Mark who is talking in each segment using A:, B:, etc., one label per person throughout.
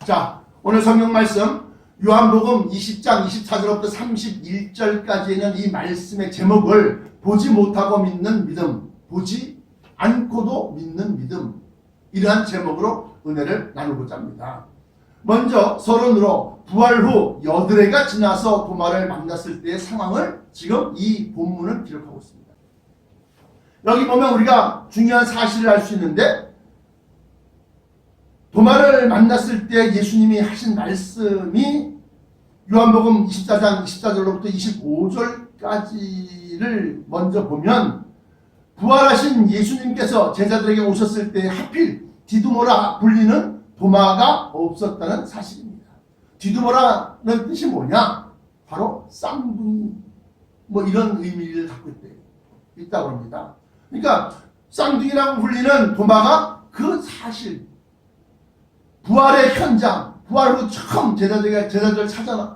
A: 자, 오늘 성경 말씀 요한복음 20장 24절부터 31절까지는 이 말씀의 제목을 보지 못하고 믿는 믿음, 보지 않고도 믿는 믿음, 이러한 제목으로 은혜를 나누고자 합니다. 먼저 서론으로 부활 후 여드레가 지나서 도마를 만났을 때의 상황을 지금 이 본문은 기록하고 있습니다. 여기 보면 우리가 중요한 사실을 알 수 있는데, 도마를 만났을 때 예수님이 하신 말씀이 요한복음 24장 24절로부터 25절까지를 먼저 보면, 부활하신 예수님께서 제자들에게 오셨을 때 하필 디두모라 불리는 도마가 없었다는 사실입니다. 디두모라는 뜻이 뭐냐? 바로 쌍둥이, 이런 의미를 갖고 있다고 합니다. 그러니까 쌍둥이라고 불리는 도마가 그 사실, 부활의 현장, 부활 후 처음 제자들을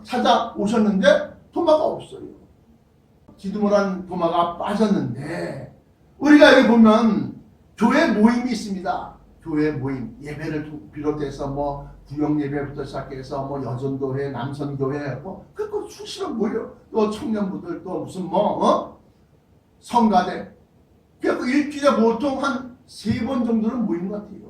A: 찾아오셨는데 도마가 없어요. 디두모라는 도마가 빠졌는데, 우리가 여기 보면 교회 모임이 있습니다. 교회 모임, 예배를 비롯해서 구역 예배부터 시작해서 여전도회, 남선교회, 그거 수시로 모여. 또 청년부들, 또 무슨 성가대. 그래서 일주일에 보통 한 3번 정도는 모이는 것 같아요.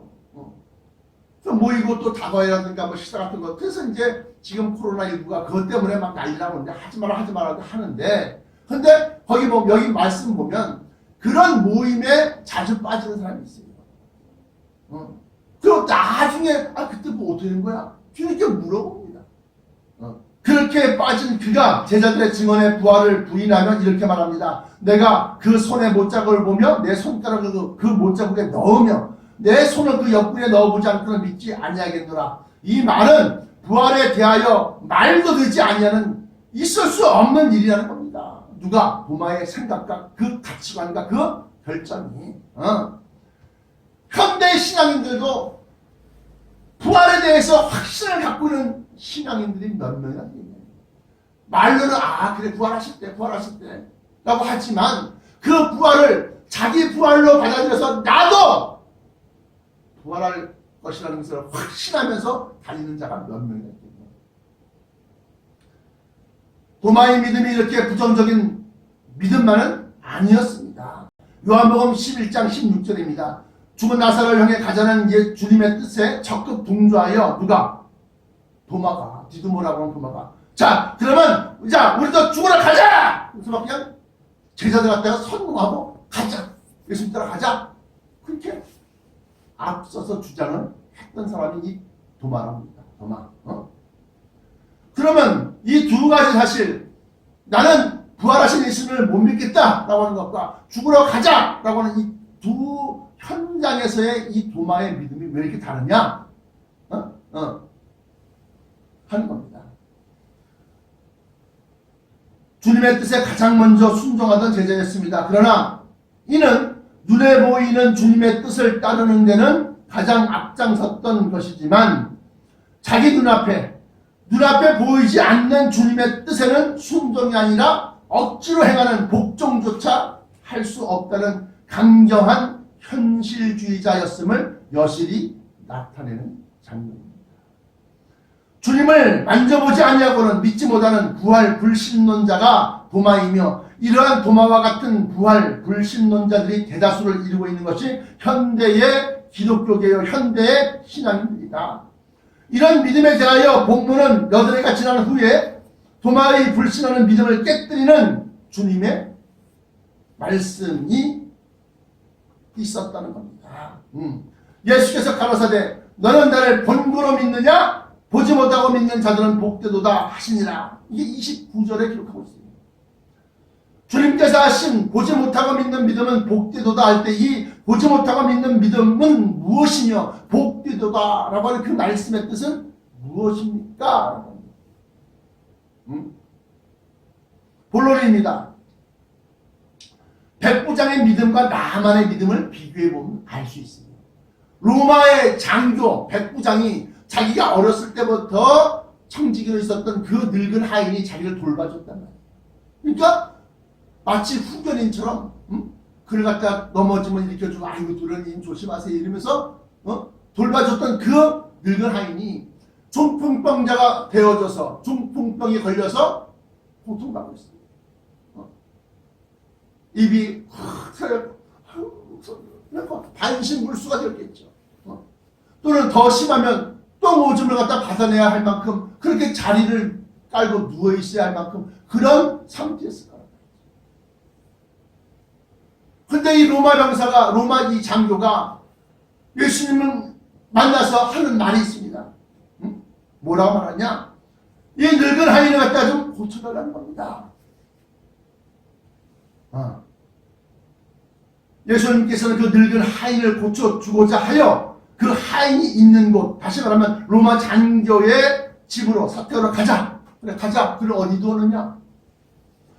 A: 좀 모이고 또 다과회라든가 식사 같은 거. 그래서 이제 지금 코로나19가 그것 때문에 막 난리나고 있는데 하지 마라 하는데, 근데 거기 여기 말씀 보면 그런 모임에 자주 빠지는 사람이 있어요. 그리고 나중에 그때 어떻게 된 거야? 이렇게 물어봅니다. 그렇게 빠진 그가 제자들의 증언의 부활을 부인하면 이렇게 말합니다. 내가 그 손의 못자국을 보며 내 손가락을 그 못자국에 넣으며 내 손을 그 옆구리에 넣어보지 않고는 믿지 아니하겠노라. 이 말은 부활에 대하여 말도 되지 아니하는, 있을 수 없는 일이라는 겁니다. 누가? 도마의 생각과 그 가치관과 그 결정이. 현대 신앙인들도 부활에 대해서 확신을 갖고 있는 신앙인들이 몇 명이나 되겠냐. 말로는 그래 부활하실 때 라고 하지만 그 부활을 자기 부활로 받아들여서 나도 부활할 것이라는 것을 확신하면서 달리는 자가 몇 명이나 되겠냐. 도마의 믿음이 이렇게 부정적인 믿음만은 아니었습니다. 요한복음 11장 16절입니다. 죽은 나사로를 향해 가자는 주님의 뜻에 적극 동조하여 누가? 도마가, 디두모라고 하는 도마가. 자, 그러면 우리도 죽으러 가자! 그래서 막 그냥 제자들 갖다가 선동하고 가자! 예수님 따라 가자! 그렇게 앞서서 주장을 했던 사람이 이 도마랍니다. 도마. 그러면 이 두 가지 사실, 나는 부활하신 예수님을 못 믿겠다라고 하는 것과 죽으러 가자라고 하는 이 두 현장에서의 이 도마의 믿음이 왜 이렇게 다르냐? 하는 겁니다. 주님의 뜻에 가장 먼저 순종하던 제자였습니다. 그러나 이는 눈에 보이는 주님의 뜻을 따르는 데는 가장 앞장섰던 것이지만, 자기 눈앞에 보이지 않는 주님의 뜻에는 순종이 아니라 억지로 행하는 복종조차 할 수 없다는 강경한 현실주의자였음을 여실히 나타내는 장면입니다. 주님을 만져보지 아니하고는 믿지 못하는 부활 불신론자가 도마이며, 이러한 도마와 같은 부활 불신론자들이 대다수를 이루고 있는 것이 현대의 기독교계요, 현대의 신앙입니다. 이런 믿음에 대하여 본문은 여드레가 지난 후에 도마의 불신하는 믿음을 깨뜨리는 주님의 말씀이 있었다는 겁니다. 예수께서 가라사대 너는 나를 본고로 믿느냐? 보지 못하고 믿는 자들은 복되도다 하시니라. 이게 29절에 기록하고 있습니다. 주님께서 하신 보지 못하고 믿는 믿음은 복되도다 할 때, 이 보지 못하고 믿는 믿음은 무엇이며 복되도다 라고 하는 그 말씀의 뜻은 무엇입니까? 본론입니다. 백부장의 믿음과 나만의 믿음을 비교해보면 알 수 있습니다. 로마의 장교 백부장이 자기가 어렸을 때부터 청지기로 있었던 그 늙은 하인이 자기를 돌봐줬단 말이에요. 그러니까 마치 후견인처럼 그를 갖다 넘어지면 일으켜주고 아이고 도련님 조심하세요 이러면서 돌봐줬던 그 늙은 하인이 중풍병자가 되어져서 중풍병이 걸려서 고통받고 있습니다. 입이 확 트여 반신불수가 되었겠죠. 또는 더 심하면 똥오줌을 갖다 받아내야 할 만큼 그렇게 자리를 깔고 누워 있어야 할 만큼 그런 상태였을 거예요. 근데 이 로마 병사가 로마 이 장교가 예수님을 만나서 하는 말이 있습니다. 뭐라고 말하냐? 이 늙은 하인을 갖다 좀 고쳐달라는 겁니다. 예수님께서는 그 늙은 하인을 고쳐주고자 하여 그 하인이 있는 곳, 다시 말하면 로마 장교의 집으로 사택으로 가자. 그래 가자. 그를 어디 두었느냐?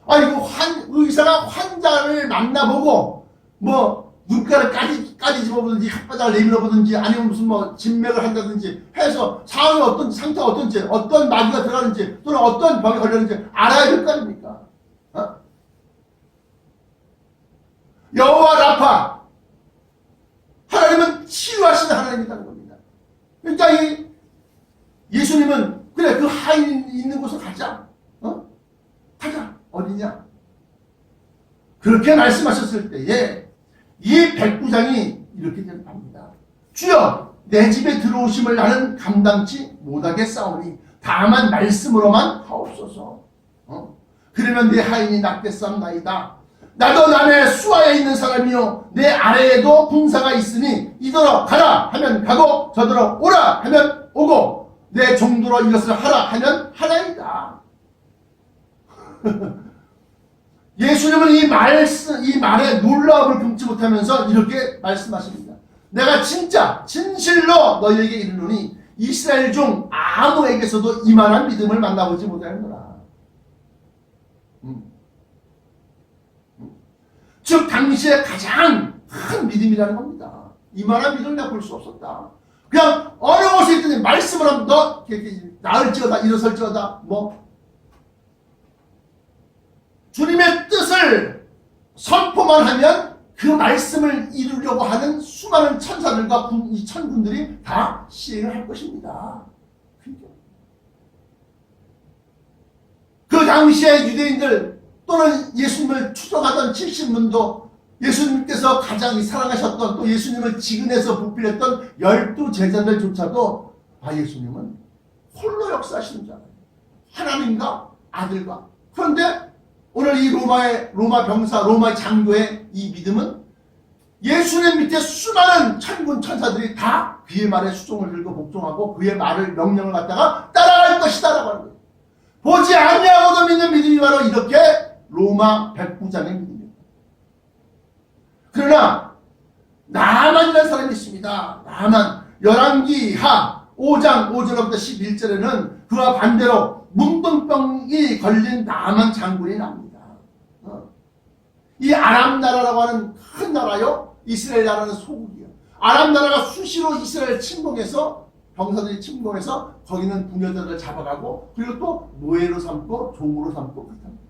A: 아이고 의사가 환자를 만나보고 뭐 눈가를 까지 집어보든지 혓바닥을 내밀어보든지 아니면 무슨 뭐 진맥을 한다든지 해서 상황이 어떤지 상태가 어떤지 어떤 마귀가 들어가는지 또는 어떤 병이 걸렸는지 알아야 될 거 아닙니까? 여호와 라파 하나님은 치유하시는 하나님이라는 겁니다. 그러니까 이 예수님은 그래 그 하인 있는 곳으로 가자. 가자. 어디냐? 그렇게 말씀하셨을 때에 이 백부장이 이렇게 대답합니다. 주여 내 집에 들어오심을 나는 감당치 못하겠사오니 다만 말씀으로만 하옵소서. 그러면 내 하인이 낫겠사옵나이다. 나도 남의 수하에 있는 사람이요 내 아래에도 군사가 있으니 이더러 가라 하면 가고 저더러 오라 하면 오고 내 종도로 이것을 하라 하면 하나이다. 예수님은 이 말에 놀라움을 금치 못하면서 이렇게 말씀하십니다. 내가 진짜 진실로 너희에게 이르노니 이스라엘 중 아무에게서도 이만한 믿음을 만나보지 못하는구나. 즉 당시에 가장 큰 믿음이라는 겁니다. 이만한 믿음을 내가 볼 수 없었다. 그냥 어느 곳에 있더니 말씀을 하면 너 나을지어다 일어설지어다 뭐 주님의 뜻을 선포만 하면 그 말씀을 이루려고 하는 수많은 천사들과 이 천군들이 다 시행을 할 것입니다. 그 당시에 유대인들 또는 예수님을 추종하던 70문도 예수님께서 가장 사랑하셨던 또 예수님을 지근해서 부필했던 12제자들조차도 예수님은 홀로 역사하시는 줄 알아요. 하나님과 아들과. 그런데 오늘 이 로마 병사, 로마 장교의 이 믿음은 예수님 밑에 수많은 천군 천사들이 다 그의 말에 수종을 들고 복종하고 그의 말을 명령을 갖다가 따라갈 것이다 라고 하는 거예요. 보지 아니하고도 믿는 믿음이 바로 이렇게 로마 백부장의 믿음입니다. 그러나 나만이라는 사람이 있습니다. 나만 열왕기하 5장 5절부터 11절에는 그와 반대로 문둥병이 걸린 나만 장군이 나옵니다. 이 아람 나라라고 하는 큰 나라요. 이스라엘 나라는 소국이요. 아람 나라가 수시로 이스라엘 침공해서 병사들이 침공해서 거기는 부녀자들을 잡아가고 그리고 또 노예로 삼고 종으로 삼고 그렇답니다.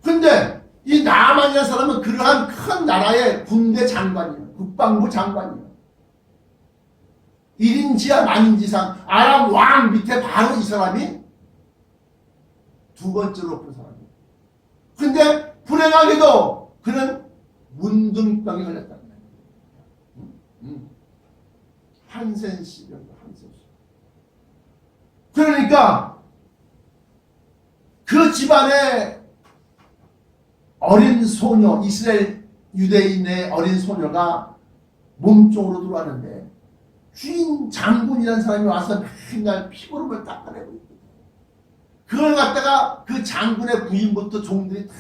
A: 근데 이 나만이라는 사람은 그러한 큰 나라의 군대 장관이에요. 국방부 장관이에요. 1인지하 만인지상 아람 왕 밑에 바로 이 사람이 두 번째로 높은 사람이에요. 근데 불행하게도 그는 문둥병에 걸렸다는 거예요. 한센시병, 한센시. 그러니까 그 집안의 어린 소녀, 이스라엘 유대인의 어린 소녀가 몸쪽으로 들어왔는데 주인 장군이라는 사람이 와서 맨날 피부름을 닦아내고 있거든요. 그걸 갖다가 그 장군의 부인부터 종들이 다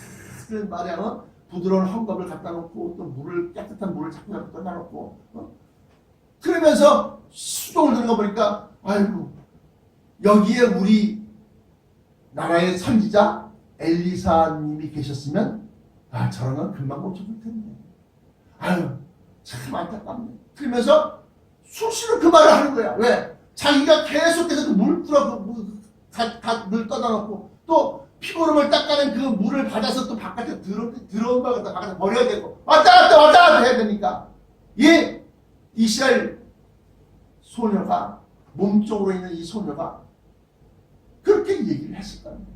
A: 말하면 부드러운 헝겊을 갖다 놓고 또 물을 깨끗한 물을 자꾸 갖다 놓고 그러면서 수종을 드는 거 보니까 아이고 여기에 우리 나라의 선지자 엘리사님이 계셨으면 저런 건 금방 고쳐줄 텐데 아유 참 안타깝네. 그러면서 수시로 그 말을 하는 거야. 왜? 자기가 계속해서 그 물 물 떠다 놓고 또 피고름을 닦아낸 그 물을 받아서 또 바깥에 들어온 걸 갖다 바깥에 버려야 되고 왔다 갔다 해야 되니까 이 이스라엘 소녀가, 몸쪽으로 있는 이 소녀가 그렇게 얘기를 했었다는 거예요.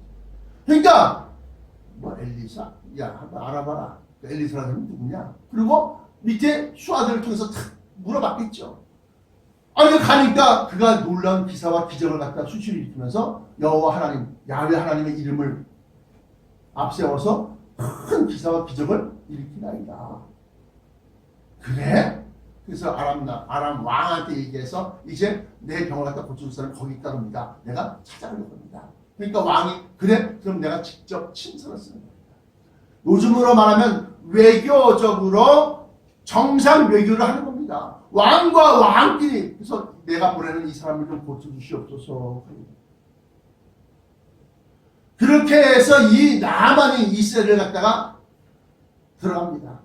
A: 그러니까 뭐 엘리사? 야, 한번 알아봐라. 엘리사라는 사람이 누구냐? 그리고 밑에 슈아들을 통해서 탁 물어봤겠죠. 아니 가니까 그가 놀라운 기사와 기적을 갖다 수시로 일으키면서 여호와 하나님, 야훼 하나님의 이름을 앞세워서 큰 기사와 기적을 일으키나이다. 그래? 그래서 아람 왕한테 얘기해서 이제 내 병을 갖다 고쳐줄 사람이 거기 있다 겁니다. 내가 찾아가려고 합니다. 그러니까 왕이 그래? 그럼 내가 직접 친서를 쓰는 겁니다. 요즘으로 말하면 외교적으로 정상 외교를 하는 겁니다. 왕과 왕끼리. 그래서 내가 보내는 이 사람을 좀 고쳐주시옵소서. 그렇게 해서 이 나만이 이스라엘을 갖다가 들어갑니다.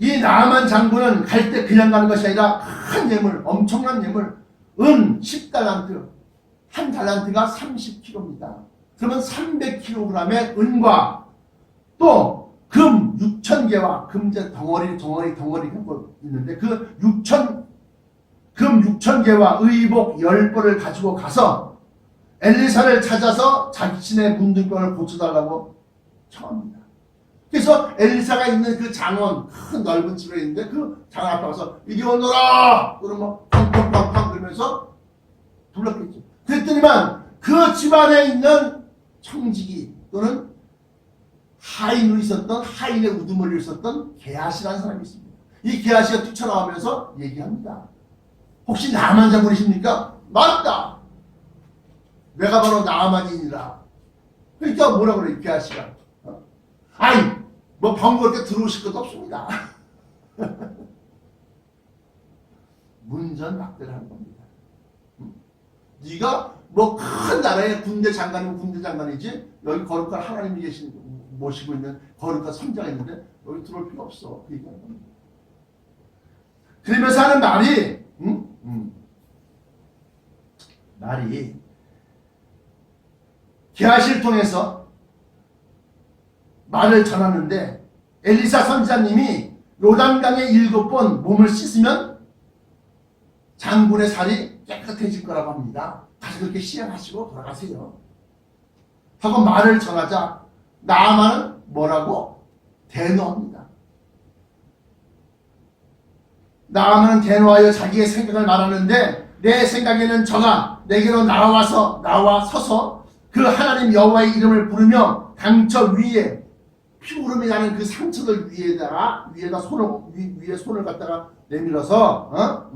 A: 이 나만 장군은 갈 때 그냥 가는 것이 아니라 큰 예물, 엄청난 예물, 은 10달란트, 한 달란트가 30kg입니다. 그러면 300kg의 은과 또 금 6,000개와 금제 덩어리 하고 있는데 그 금 6,000개와 의복 10벌을 가지고 가서 엘리사를 찾아서 자신의 문둥병을 고쳐달라고 청합니다. 그래서 엘리사가 있는 그 장원, 큰 넓은 집에 있는데 그 장원 앞에 가서 이리 오너라! 그러면 팡팡팡팡 그러면서 불렀겠죠. 그랬더니만 그 집안에 있는 청지기 또는 하인으로 있었던, 하인의 우두머리로 있었던 게하시라는 사람이 있습니다. 이 게하시가 뛰쳐나오면서 얘기합니다. 혹시 나만 장군이십니까? 맞다! 내가 바로 나만이니라. 그러니까 뭐라 그래, 게하시가. 아이, 뭐 번거롭게 들어오실 것도 없습니다. 문전박대를 하는 겁니다. 네가 뭐 큰 나라의 군대 장관이면 군대 장관이지 여기 거룩한 하나님이 모시고 있는 거룩한 선자가 있는데 여기 들어올 필요 없어. 그 얘기하는 겁니다. 그러면서 하는 말이 말이 게하시를 통해서 말을 전하는데 엘리사 선지자님이 요단강에 7번 몸을 씻으면 장군의 살이 깨끗해질 거라고 합니다. 가서 그렇게 시행하시고 돌아가세요. 하고 말을 전하자 나아만은 뭐라고? 대노합니다. 나아만은 대노하여 자기의 생각을 말하는데 내 생각에는 저가 내게로 나와 서서 그 하나님 여호와의 이름을 부르며 강처 위에 피부름이 나는 그 상처들 위에 손을 갖다가 내밀어서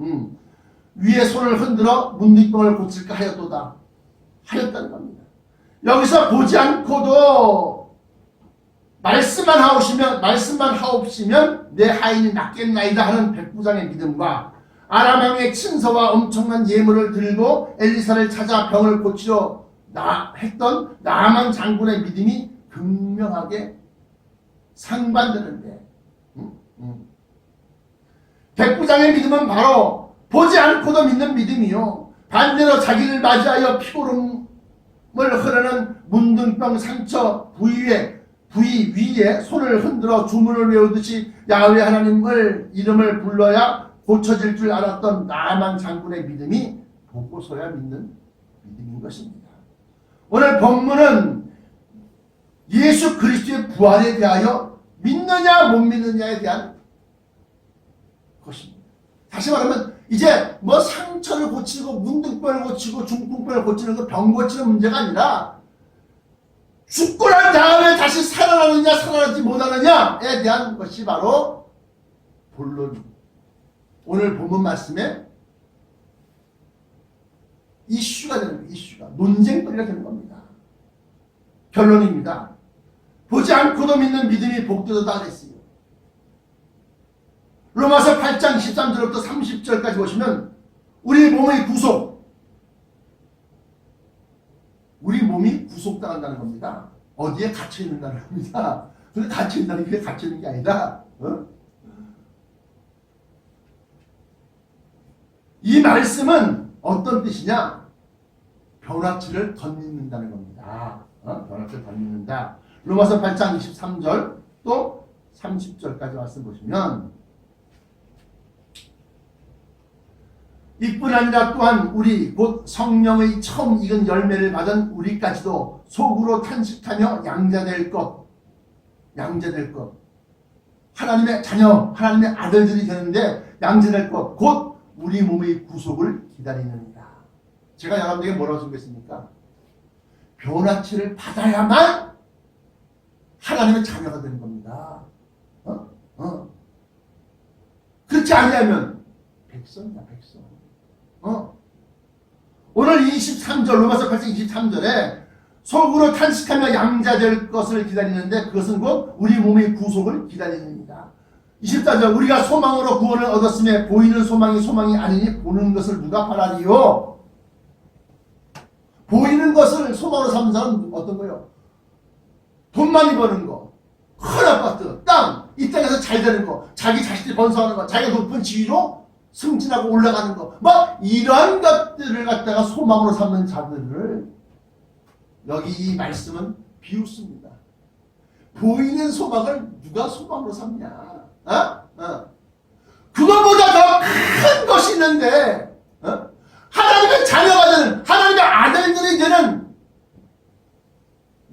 A: 위에 손을 흔들어 문둥병을 고칠까 하였도다. 하였다는 겁니다. 여기서 보지 않고도 말씀만 하옵시면 내 하인이 낫겠나이다 하는 백부장의 믿음과 아람 왕의 친서와 엄청난 예물을 들고 엘리사를 찾아 병을 고치려 했던 나아만 장군의 믿음이 극명하게 상반되는데 백부장의 믿음은 바로 보지 않고도 믿는 믿음이요 반대로 자기를 맞이하여 피고름을 흐르는 문둥병 상처 부위 위에 손을 흔들어 주문을 외우듯이 야훼 하나님을 이름을 불러야 고쳐질 줄 알았던 나아만 장군의 믿음이 보고서야 믿는 믿음인 것입니다. 오늘 본문은 예수 그리스도의 부활에 대하여 믿느냐 못 믿느냐에 대한 것입니다. 다시 말하면 이제 뭐 상처를 고치고 문둥병을 고치고 중풍병을 고치는 그 병 고치는 문제가 아니라 죽고 난 다음에 다시 살아나느냐 살아나지 못하느냐에 대한 것이 바로 본론. 오늘 본문 말씀에 이슈가 되는 거예요. 이슈가 논쟁거리가 되는 겁니다. 결론입니다. 보지 않고도 믿는 믿음이 복되도다 그랬어요. 로마서 8장 13절부터 30절까지 보시면 우리 몸의 우리 몸이 구속당한다는 겁니다. 어디에 갇혀있는다는 겁니다. 근데 갇혀있다는 게 갇혀있는 게 아니라 이 말씀은 어떤 뜻이냐? 변화치를 덧입는다는 겁니다. 변화치를 덧입는다. 로마서 8장 23절 또 30절까지 말씀 보시면 이뿐 아니라 또한 우리 곧 성령의 처음 익은 열매를 받은 우리까지도 속으로 탄식하며 양자될 것 하나님의 자녀 하나님의 아들들이 되는데 양자될 것 곧 우리 몸의 구속을 기다리느니라. 제가 여러분에게 뭐라고 준비했습니까? 변화체를 받아야만 하나님의 자녀가 되는 겁니다. 그렇지 않으면 백성이야 백성. 오늘 23절 로마서 8장 23절에 속으로 탄식하며 양자될 것을 기다리는데 그것은 곧 우리 몸의 구속을 기다리는입니다. 24절 우리가 소망으로 구원을 얻었음에 보이는 소망이 소망이 아니니 보는 것을 누가 바라리요. 보이는 것을 소망으로 삼는 사람은 어떤 거예요? 돈 많이 버는 거, 큰 아파트, 땅, 이 땅에서 잘 되는 거, 자기 자식들이 번성하는 거, 자기가 높은 지위로 승진하고 올라가는 거, 막 이러한 것들을 갖다가 소망으로 삼는 자들을 여기 이 말씀은 비웃습니다. 보이는 소망을 누가 소망으로 삼냐? 그거보다 더 큰 것이 있는데 하나님의 자녀가 되는 하나님의 아들들이 되는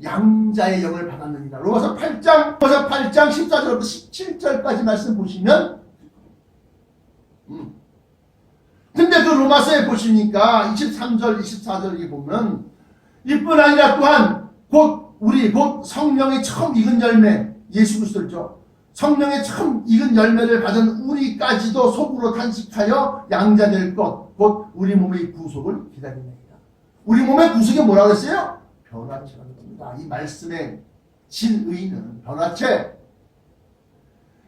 A: 양자의 영을 받았느니라. 로마서 8장 14절부터 17절까지 말씀 보시면 근데 그 로마서에 보시니까 23절 24절에 보면 이뿐 아니라 또한 곧 성령의 처음 익은 열매 예수 그리스도죠. 성령의 처음 익은 열매를 받은 우리까지도 속으로 탄식하여 양자될 것 곧 우리 몸의 구속을 기다리느니라. 우리 몸의 구속이 뭐라고 했어요? 변화체라는 겁니다. 이 말씀의 진의는 변화체.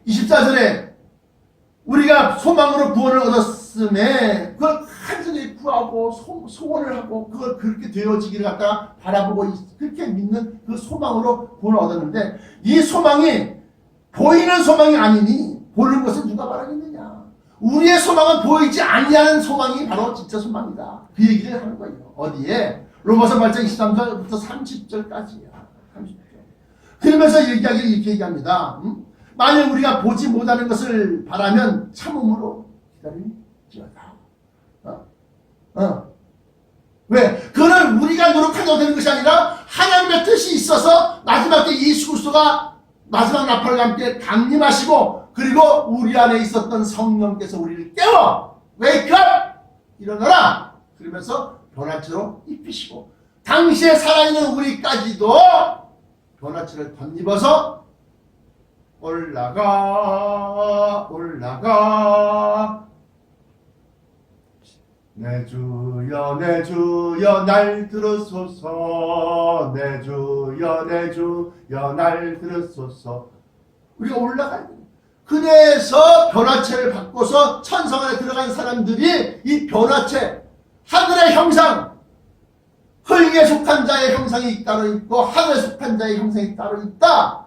A: 24절에 우리가 소망으로 구원을 얻었음에 그걸 간절히 구하고 소원을 하고 그걸 그렇게 되어지기를 갖다가 바라보고 그렇게 믿는 그 소망으로 구원을 얻었는데 이 소망이 보이는 소망이 아니니 보는 것을 누가 바라겠느냐. 우리의 소망은 보이지 아니하는 소망이 바로 진짜 소망이다. 그 얘기를 하는 거예요. 어디에? 로마서 8장 23절부터 30절까지야. 30절. 그러면서 얘기하기를 이렇게 얘기합니다. 만약 우리가 보지 못하는 것을 바라면 참음으로 기다릴지어다. 왜? 그는 우리가 노력한다고 되는 것이 아니라 하나님의 뜻이 있어서 마지막 때 예수 그리스도가 마지막 나팔과 함께 강림하시고 그리고 우리 안에 있었던 성령께서 우리를 깨워 Wake up! 일어나라! 그러면서 변화체로 입히시고 당시에 살아있는 우리까지도 변화체를 덧입어서 올라가 내 주여 내 주여 날 들으소서 내 주여 내 주여 날 들으소서. 우리가 올라가야 돼요. 그래서 변화체를 받고서 천성 안에 들어간 사람들이 이 변화체 하늘의 형상 흙에 속한 자의 형상이 따로 있고 하늘에 속한 자의 형상이 따로 있다.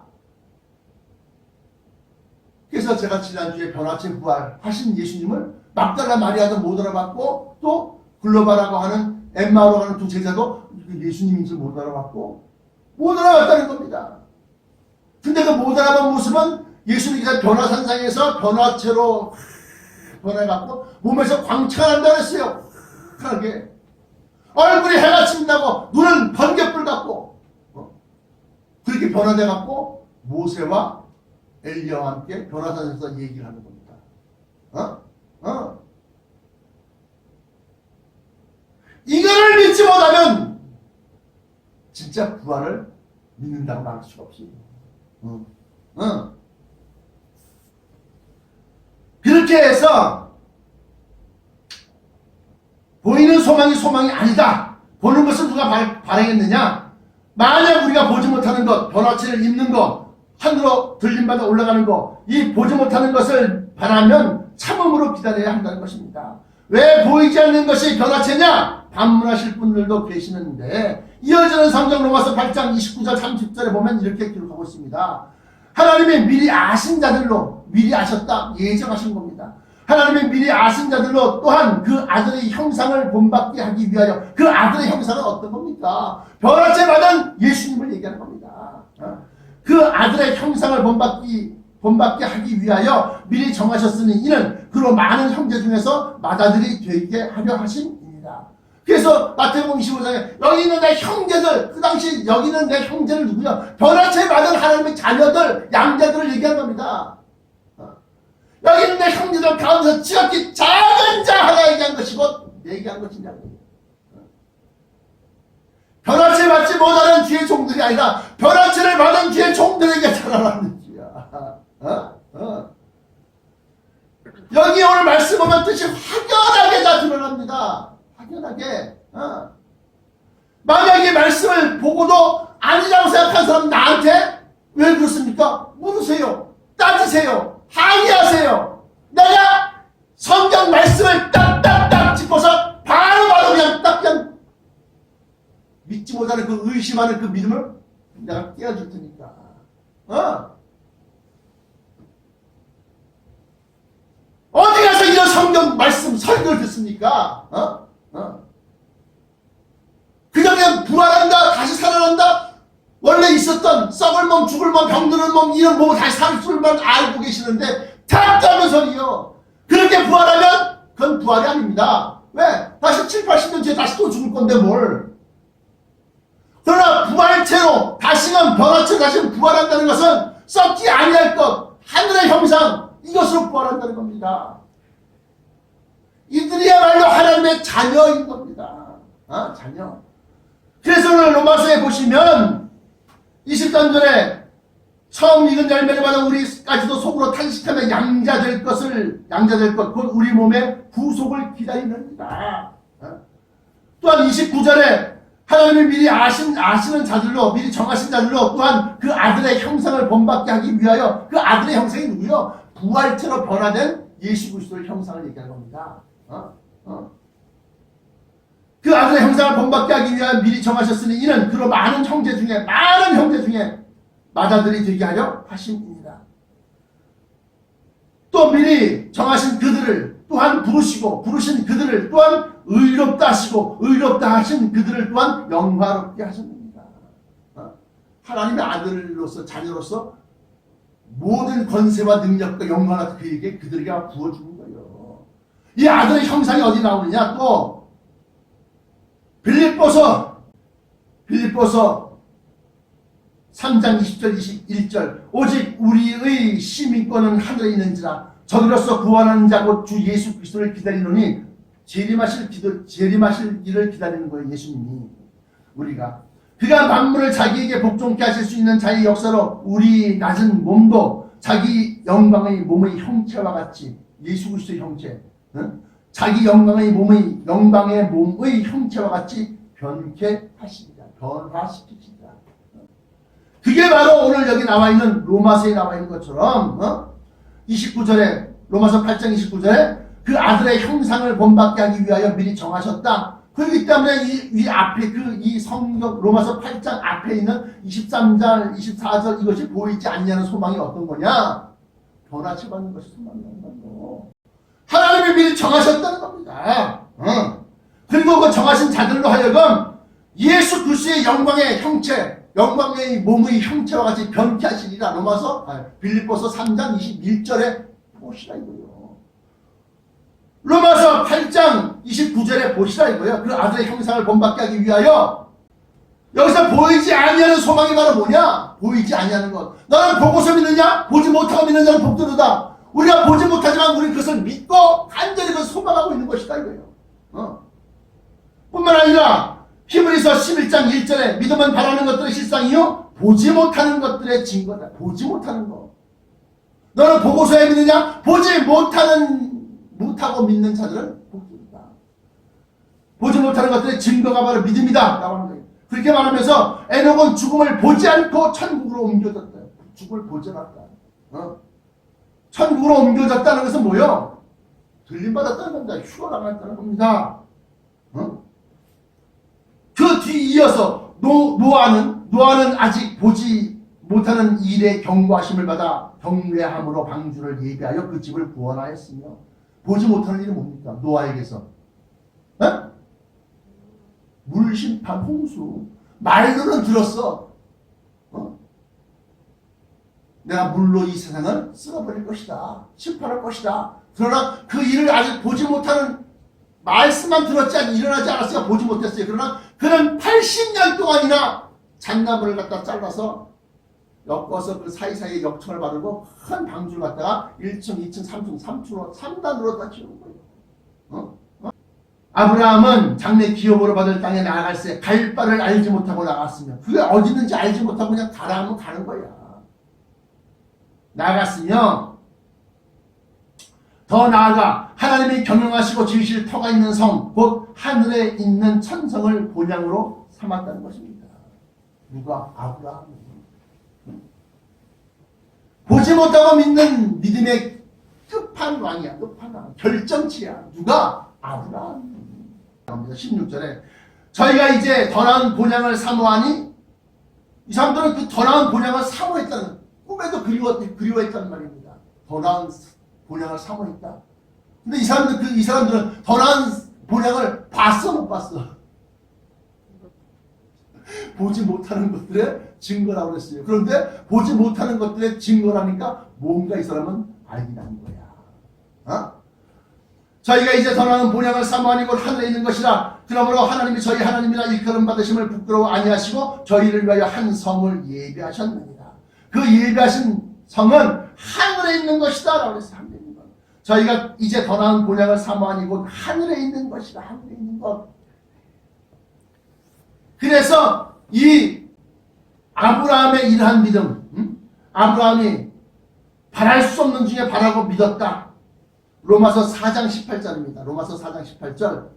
A: 그래서 제가 지난주에 변화체 부활하신 예수님을 막달라 마리아도 못 알아봤고 또 글로바라고 하는 엠마오라고 하는 두 제자도 예수님인 줄 못 알아봤고 못 알아봤다는 겁니다. 근데 그 못 알아본 모습은 예수님께서 변화산상에서 변화체로 변해갖고 몸에서 광채가 난다고 했어요. 하게 얼굴이 해같이 나고 눈은 번개불 같고 그렇게 변화돼갖고 모세와 엘리야와 함께 변화산에서 얘기를 하는 겁니다. 이거를 믿지 못하면 진짜 부활을 믿는다고 말할 수가 없어요. 그렇게 해서 보이는 소망이 소망이 아니다. 보는 것을 누가 바라겠느냐. 만약 우리가 보지 못하는 것, 변화체를 입는 것, 하늘로 들림받아 올라가는 것, 이 보지 못하는 것을 바라면 참음으로 기다려야 한다는 것입니다. 왜 보이지 않는 것이 변화체냐? 반문하실 분들도 계시는데 이어지는 성경 로마서 8장 29절 30절에 보면 이렇게 기록하고 있습니다. 하나님이 미리 아신 자들로 미리 아셨다 예정하신 겁니다. 하나님이 미리 아신 자들로 또한 그 아들의 형상을 본받게 하기 위하여 그 아들의 형상은 어떤 겁니까? 변화체 받은 예수님을 얘기하는 겁니다. 그 아들의 형상을 본받기 본받게 하기 위하여 미리 정하셨으니 이는 그로 많은 형제 중에서 맏아들이 되게 하려 하심입니다. 그래서 마태복음 25장에 여기 있는 내 형제들, 그 당시 여기 있는 내 형제를 누구냐? 변화체 받은 하나님의 자녀들, 양자들을 얘기한 겁니다. 여기 있는 내 형제들 가운데서 지극히 작은 자 하나 얘기한 것이고 얘기한 것이냐고. 변화체 받지 못하는 뒤의 종들이 아니라 변화체를 받은 뒤의 종들에게 전하라는 거야. 여기 오늘 말씀 보면 뜻이 확연하게 다 드러납니다. 확연하게. 만약에 말씀을 보고도 아니라고 생각한 사람 나한테 왜 그렇습니까? 물으세요. 따지세요. 항의하세요. 내가 성경 말씀을 딱딱딱 짚어서 바로 그냥 딱 그냥 믿지 못하는 그 의심하는 그 믿음을 내가 깨워줄 테니까. 어디 가서 이런 성경 말씀 설교를 듣습니까? 그냥 부활한다, 다시 살아난다, 원래 있었던 썩을 몸, 죽을 몸, 병드는 몸, 이런 몸을 다시 살 줄만 알고 계시는데 탁다는 소리요. 그렇게 부활하면 그건 부활이 아닙니다. 왜? 다시 7, 80년 뒤에 다시 또 죽을 건데 뭘. 그러나 부활체로 다시는 변화체로 다시는 부활한다는 것은 썩지 아니할 것, 하늘의 형상, 이것으로 부활한다는 겁니다. 이들이야말로 하나님의 자녀인 겁니다. 자녀. 그래서 오늘 로마서에 보시면 20단 전에 처음 익은 열매를 받은 우리까지도 속으로 탄식하며 양자될 것, 곧 우리 몸의 구속을 기다리는이다. 또한 29절에 하나님이 미리 아시는 자들로, 미리 정하신 자들로 또한 그 아들의 형상을 본받게 하기 위하여, 그 아들의 형상이 누구요? 부활체로 변화된 예수 그리스도의 형상을 얘기하는 겁니다. 그 아들의 형상을 본받게 하기 위하여 미리 정하셨으니 이는 그로 많은 형제 중에 맏아들이 되게 하려 하심입니다. 또 미리 정하신 그들을 또한 부르신 그들을 또한 의롭다 하시고 의롭다 하신 그들을 또한 영화롭게 하셨습니다. 하나님의 아들로서 자녀로서 모든 권세와 능력과 영광을 그들에게 부어주는 거예요. 이 아들의 형상이 어디 나오느냐? 또 빌립보서 3장 20절 21절 오직 우리의 시민권은 하늘에 있는지라 저기로서 구원하는 자 곧 주 예수 그리스도를 기다리노니 재림하실 일을 기다리는 거예요. 예수님이. 우리가 그가 만물을 자기에게 복종케 하실 수 있는 자의 역사로 우리 낮은 몸도 자기 영광의 몸의 형체와 같이, 예수 그리스도의 형체, 자기 영광의 몸의 형체와 같이 변케 하십니다. 변화시키시다. 그게 바로 오늘 여기 나와 있는 로마서에 나와 있는 것처럼 29절에 로마서 8장 29절에 그 아들의 형상을 본받게 하기 위하여 미리 정하셨다. 그렇기 때문에 이 앞에 이 성경 로마서 8장 앞에 있는 23절 24절 이것이 보이지 않냐는 소망이 어떤 거냐? 변화체 받는 것이 소망이라는 거죠. 하나님이 미리 정하셨다는 겁니다. 그리고 그 정하신 자들로 하여금 예수 그리스도의 영광의 형체, 영광의 몸의 형체와 같이 변케 하시리라. 빌립보서 3장 21절에 보시라 이거예요. 로마서 8장 29절에 보시라 이거예요. 그 아들의 형상을 본받게 하기 위하여. 여기서 보이지 아니하는 소망이 바로 뭐냐? 보이지 아니하는 것. 너는 보고서 믿느냐? 보지 못하고 믿는 자는 복되도다. 우리가 보지 못하지만 우리는 그것을 믿고 간절히 그것을 소망하고 있는 것이다 이거예요. 뿐만 아니라 히브리서 11장 1절에 믿음은 바라는 것들의 실상이요 보지 못하는 것들의 증거다. 보지 못하는 것. 너는 보고서에 믿느냐? 보지 못하고 믿는 자들은 복되다. 보지 못하는 것들의 증거가 바로 믿음이다. 라고 하는 거예요. 그렇게 말하면서 에녹은 죽음을 보지 않고 천국으로 옮겨졌다. 죽음을 보지 않았다. 천국으로 옮겨졌다는 것은 뭐예요? 들림받았다는 겁니다. 휴가 나갔다는 겁니다. 그 뒤 이어서 노아는 아직 보지 못하는 일에 경고하심을 받아 경외함으로 방주를 예비하여 그 집을 구원하였으며, 보지 못하는 일이 뭡니까? 노아에게서 물심판, 홍수. 말로는 들었어. 내가 물로 이 세상을 쓸어버릴 것이다. 심판할 것이다. 그러나 그 일을 아직 보지 못하는, 말씀만 들었지 일어나지 않았으니까 보지 못했어요. 그러나 그는 80년 동안이나 잣나무를 갖다 잘라서 엮어서 그 사이사이에 역청을 바르고 큰 방주를 갖다가 1층, 2층, 3층, 3단으로 다 지은 거예요. 아브라함은 장래 기업으로 받을 땅에 나아갈 때 갈 바를 알지 못하고 나갔으며, 그게 어디 있는지 알지 못하고 그냥 가라 하면 가는 거야. 나갔으며 더 나아가 하나님이 경영하시고 지으실 터가 있는 성, 곧 하늘에 있는 천성을 본향으로 삼았다는 것입니다. 누가? 아브라함이. 보지 못하고 믿는 믿음의 끝판왕이야. 끝판왕. 결정치야. 누가? 아브라함. 16절에 저희가 이제 더 나은 본향을 사모하니, 이 사람들은 그 더 나은 본향을 사모했다는, 꿈에도 그리워했다는 말입니다. 더 나은 본향을 사모했다. 근데 이 사람들은 더 나은 본향을 봤어, 못 봤어? 보지 못하는 것들의 증거라고 그랬어요. 그런데 보지 못하는 것들의 증거라니까 뭔가 이 사람은 알기라는 거야. 저희가 이제 더 나은 본향을 사모하니 곧 하늘에 있는 것이라. 그러므로 하나님이 저희 하나님이라 일컬음 받으심을 부끄러워 아니하시고 저희를 위하여 한 성을 예비하셨느니라. 그 예비하신 성은 하늘에 있는 것이다 라고 해서 하늘에 있는 것. 저희가 이제 더 나은 본향을 사모하니 곧 하늘에 있는 것이다. 하늘에 있는 것. 그래서 이 아브라함의 이러한 믿음, 아브라함이 바랄 수 없는 중에 바라고 믿었다. 로마서 4장 18절입니다. 로마서 4장 18절.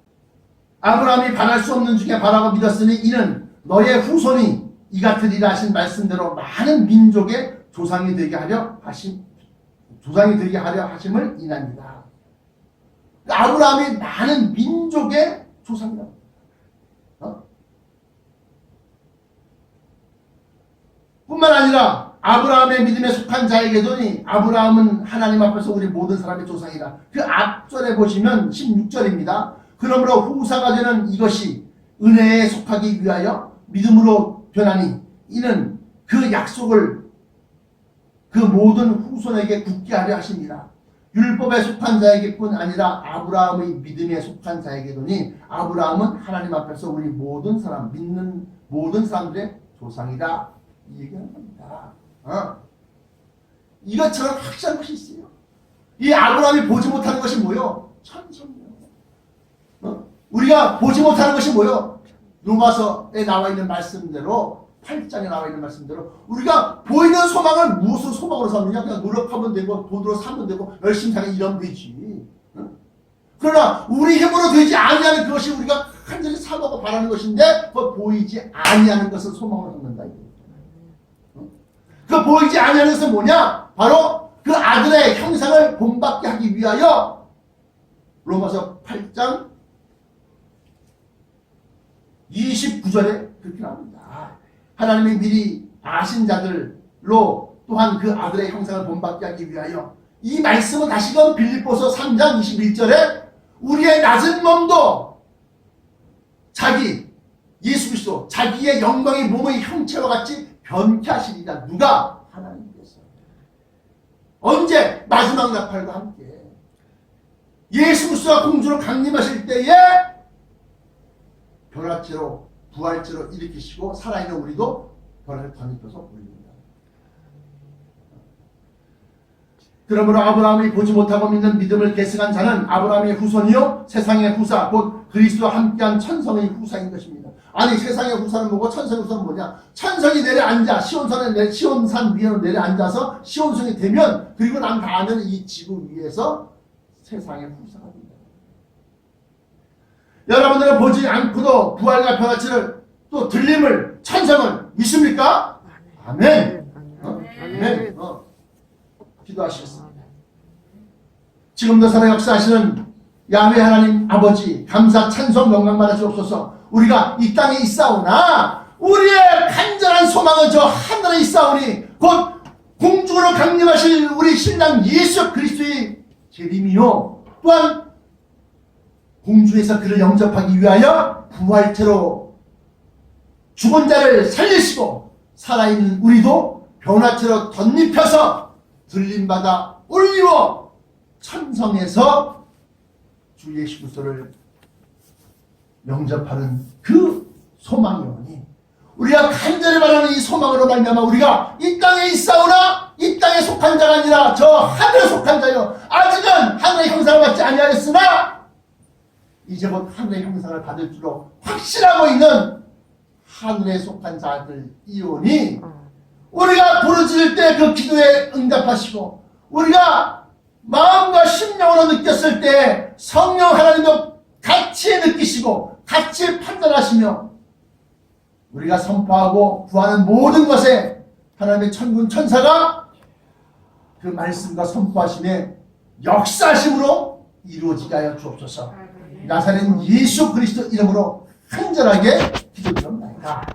A: 아브라함이 바랄 수 없는 중에 바라고 믿었으니 이는 너의 후손이 이 같으리라 하신 말씀대로 많은 민족의 조상이 되게 하려 하심을 인합니다. 아브라함이 많은 민족의 조상이다. 뿐만 아니라 아브라함의 믿음에 속한 자에게도니 아브라함은 하나님 앞에서 우리 모든 사람의 조상이다. 그 앞절에 보시면 16절입니다. 그러므로 후사가 되는 이것이 은혜에 속하기 위하여 믿음으로 변하니 이는 그 약속을 그 모든 후손에게 굳게 하려 하십니다. 율법에 속한 자에게뿐 아니라 아브라함의 믿음에 속한 자에게도니 아브라함은 하나님 앞에서 우리 모든 사람, 믿는 모든 사람들의 조상이다. 이 얘기하는 겁니다. 이것처럼 확실한 것이 있어요. 이 아브라함이 보지 못하는 것이 뭐요? 천성이요. 우리가 보지 못하는 것이 뭐요? 로마서에 나와 있는 말씀대로, 8장에 나와 있는 말씀대로 우리가 보이는 소망을 무엇으로 소망으로 삼느냐? 그냥 노력하면 되고 돈으로 사면 되고 열심히 살면 이러면 되지. 그러나 우리 힘으로 되지 아니하는 그것이 우리가 간절히 사모하고 바라는 것인데 그 보이지 아니하는 것을 소망으로 삼는다. 그 보이지 아니하는 것은 뭐냐? 바로 그 아들의 형상을 본받게 하기 위하여 로마서 8장 29절에 그렇게 나옵니다. 하나님이 미리 아신 자들로 또한 그 아들의 형상을 본받게 하기 위하여. 이 말씀은 다시금 빌립보서 3장 21절에 우리의 낮은 몸도 예수 그리스도 자기의 영광의 몸의 형체와 같이 변케 하시리라. 누가? 하나님께서. 언제? 마지막 나팔과 함께 예수 그리스도가 공주로 강림하실 때에 변화체로 부활체로 일으키시고 살아있는 우리도 변화를 덧입혀서 올립니다. 그러므로 아브라함이 보지 못하고 믿는 믿음을 계승한 자는 아브라함의 후손이요 세상의 후사 곧 그리스도와 함께한 천성의 후사인 것입니다. 아니 세상의 후사는 뭐고 천성의 후사는 뭐냐? 천성이 내려앉아 시온산 위에 내려앉아서 시온성이 되면 그리고 난 다음에는 이 지구 위에서 세상의 후사가 됩니다. 여러분들은 보지 않고도 부활과 변화체를 또 들림을 천성을 믿습니까? 아멘. 아멘. 기도하시겠습니다. 지금도 살아 역사하시는 야훼 하나님 아버지 감사 찬송 영광 받으시옵소서. 우리가 이 땅에 있사오나 우리의 간절한 소망은 저 하늘에 있사오니 곧 공중으로 강림하실 우리 신랑 예수 그리스도의 재림이요 또한 공중에서 그를 영접하기 위하여 부활체로 죽은 자를 살리시고 살아있는 우리도 변화체로 덧입혀서 들림받아 올리워 천성에서 주 예수 그리스도를 영접하는 그 소망이 오니 우리가 간절히 바라는 이 소망으로 말미암아 우리가 이 땅에 있사오나 이 땅에 속한 자가 아니라 저 하늘에 속한 자요 아직은 하늘의 형상을 받지 아니하였으나 이제 곧 하늘의 형상을 받을 줄로 확신하고 있는 하늘에 속한 자들이오니 우리가 부르짖을 때 그 기도에 응답하시고 우리가 마음과 심령으로 느꼈을 때 성령 하나님도 같이 느끼시고 같이 판단하시며 우리가 선포하고 구하는 모든 것에 하나님의 천군 천사가 그 말씀과 선포하심에 역사심으로 이루어지게 하여 주옵소서. 나사렛 예수 그리스도 이름으로 간절하게 기도드립니다.